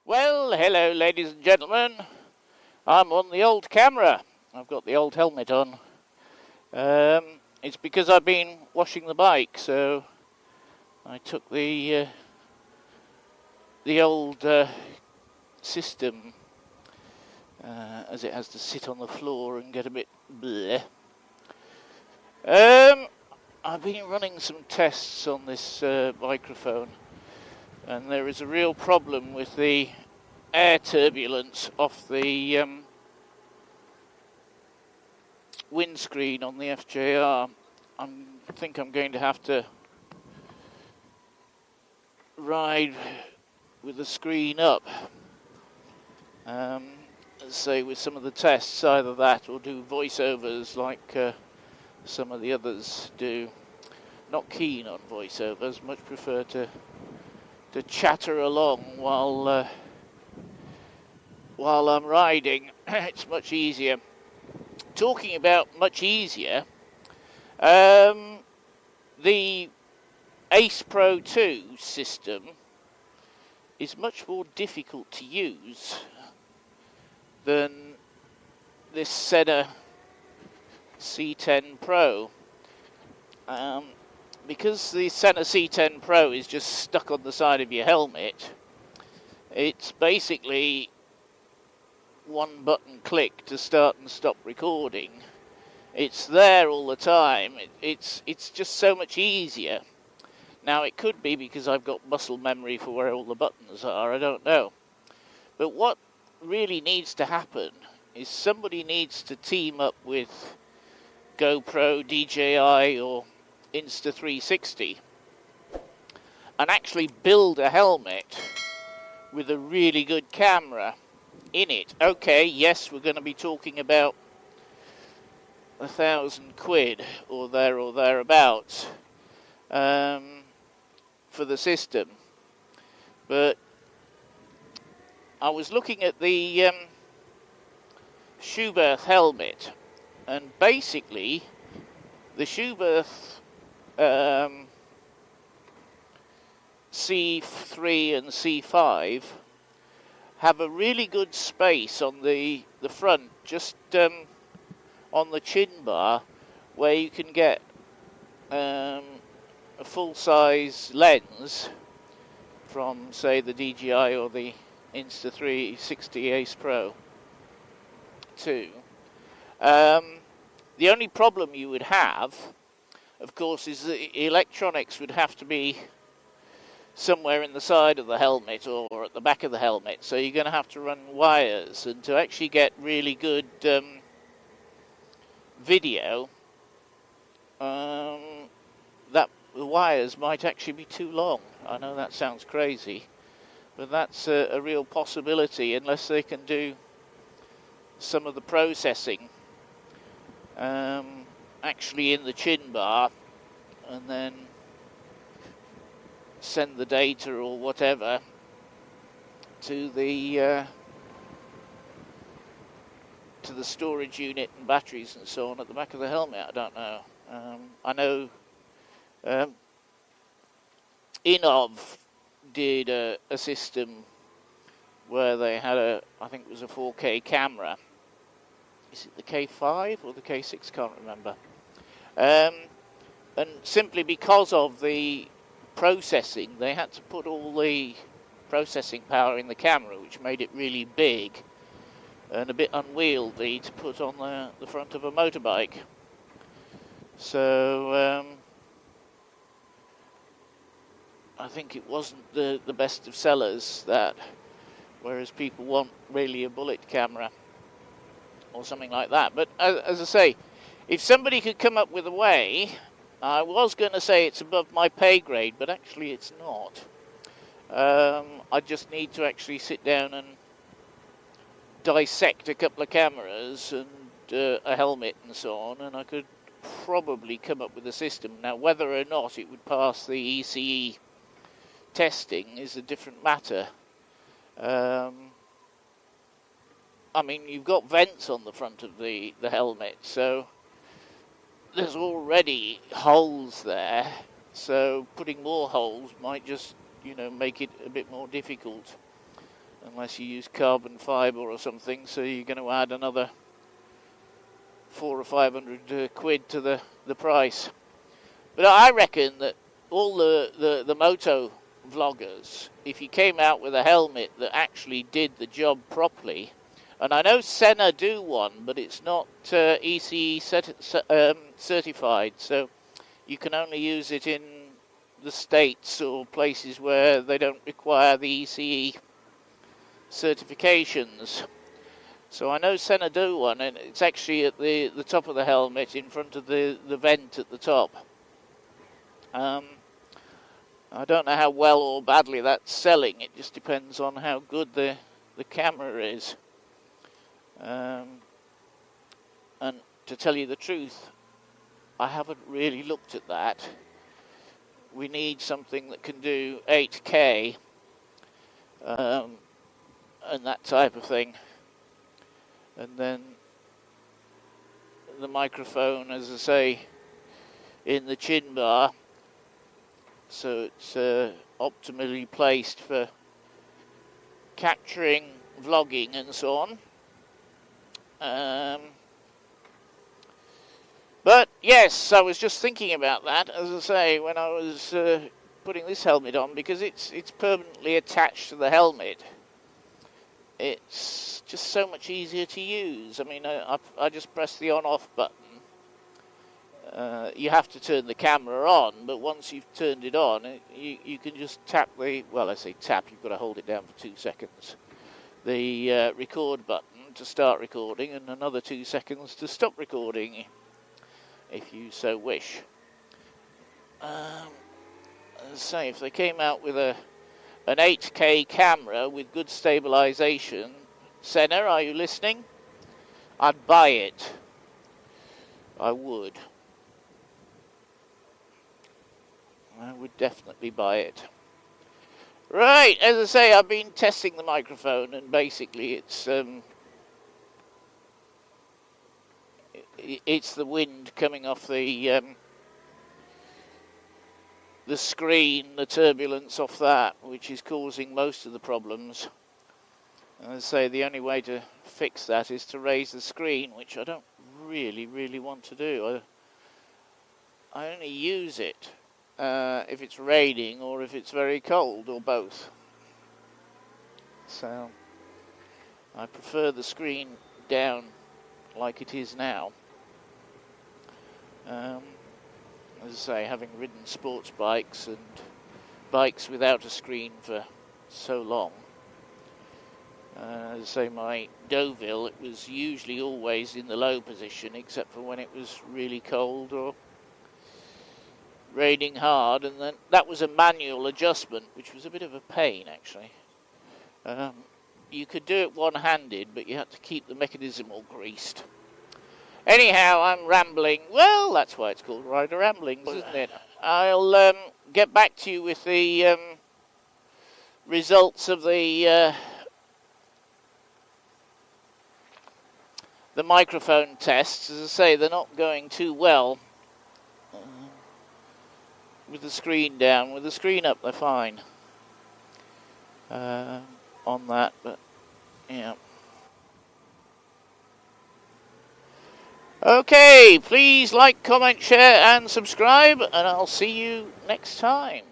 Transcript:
Well, hello ladies and gentlemen. I'm on the old camera. I've got the old helmet on. It's because I've been washing the bike, so I took the old system, as it has to sit on the floor and get a bit bleh. I've been running some tests on this microphone, and there is a real problem with the air turbulence off the windscreen on the FJR. I think I'm going to have to ride with the screen up, say with some of the tests, either that or do voiceovers like some of the others do. Not keen on voiceovers, much prefer to chatter along while I'm riding. It's much easier. Talking about much easier, the Ace Pro 2 system is much more difficult to use than this Sena C10 Pro. Because the Sena C10 Pro is just stuck on the side of your helmet, it's basically one button click to start and stop recording. It's there all the time. It's just so much easier. Now it could be because I've got muscle memory for where all the buttons are, I don't know. But what really needs to happen is somebody needs to team up with GoPro, DJI or Insta360 and actually build a helmet with a really good camera in it. Okay, yes, we're going to be talking about £1,000 or thereabouts for the system. But I was looking at the 𝗪𝗵𝗵𝗵 helmet, and basically the 𝗪𝗵𝗵𝗵 C3 and C5 have a really good space on the front, just on the chin bar, where you can get a full-size lens from, say, the DJI or the Insta360 Ace Pro 2. The only problem you would have, of course, is the electronics would have to be somewhere in the side of the helmet or at the back of the helmet, so you're going to have to run wires, and to actually get really good video, that the wires might actually be too long. I know that sounds crazy, but that's a real possibility unless they can do some of the processing actually in the chin bar and then send the data or whatever to the storage unit and batteries and so on at the back of the helmet. I don't know. I know 𝗏𝗏𝗏 did a system where they had I think it was a 4K camera. Is it the K5 or the K6? Can't remember. And simply because of the processing, they had to put all the processing power in the camera, which made it really big and a bit unwieldy to put on the front of a motorbike. So I think it wasn't the best of sellers, that, whereas people want really a bullet camera or something like that. But as I say, if somebody could come up with a way, I was going to say it's above my pay grade, but actually it's not. I just need to actually sit down and dissect a couple of cameras and a helmet and so on, and I could probably come up with a system. Now, whether or not it would pass the ECE testing is a different matter. I mean, you've got vents on the front of the helmet, so there's already holes there, so putting more holes might just, make it a bit more difficult. unless you use carbon fibre or something, so you're going to add another 400 or 500 quid to the price. But I reckon that all the moto vloggers, if you came out with a helmet that actually did the job properly, and I know Sena do one, but it's not ECE certified, so you can only use it in the States or places where they don't require the ECE certifications. So I know Sena do one, and it's actually at the top of the helmet in front of the vent at the top. I don't know how well or badly that's selling. It just depends on how good the camera is. And to tell you the truth, I haven't really looked at that. We need something that can do 8K and that type of thing. And then the microphone, as I say, in the chin bar, so it's optimally placed for capturing, vlogging and so on. But yes, I was just thinking about that, as I say, when I was putting this helmet on, because it's permanently attached to the helmet. It's just so much easier to use. I mean, I just press the on-off button. You have to turn the camera on, but once you've turned it on, you can just tap well, I say tap, you've got to hold it down for 2 seconds. The record button to start recording, and another 2 seconds to stop recording, if you so wish. As I say, if they came out with an 8K camera with good stabilization, Sena, are you listening? I'd buy it. I would. I would definitely buy it. Right, as I say, I've been testing the microphone, and basically it's the wind coming off the screen, the turbulence off that, which is causing most of the problems. And as I say, the only way to fix that is to raise the screen, which I don't really want to do. I only use it if it's raining or if it's very cold, or both. So I prefer the screen down like it is now. As I say, having ridden sports bikes and bikes without a screen for so long, as I say, my 𝗪𝗵𝗶𝗵𝗵, it was usually always in the low position, except for when it was really cold or raining hard, and then that was a manual adjustment, which was a bit of a pain, actually. You could do it one-handed, but you had to keep the mechanism all greased. Anyhow, I'm rambling. Well, that's why it's called Rider Ramblings, isn't it? I'll get back to you with the results of the microphone tests. As I say, they're not going too well with the screen down. With the screen up, they're fine on that, but yeah. Okay, please like, comment, share and subscribe, and I'll see you next time.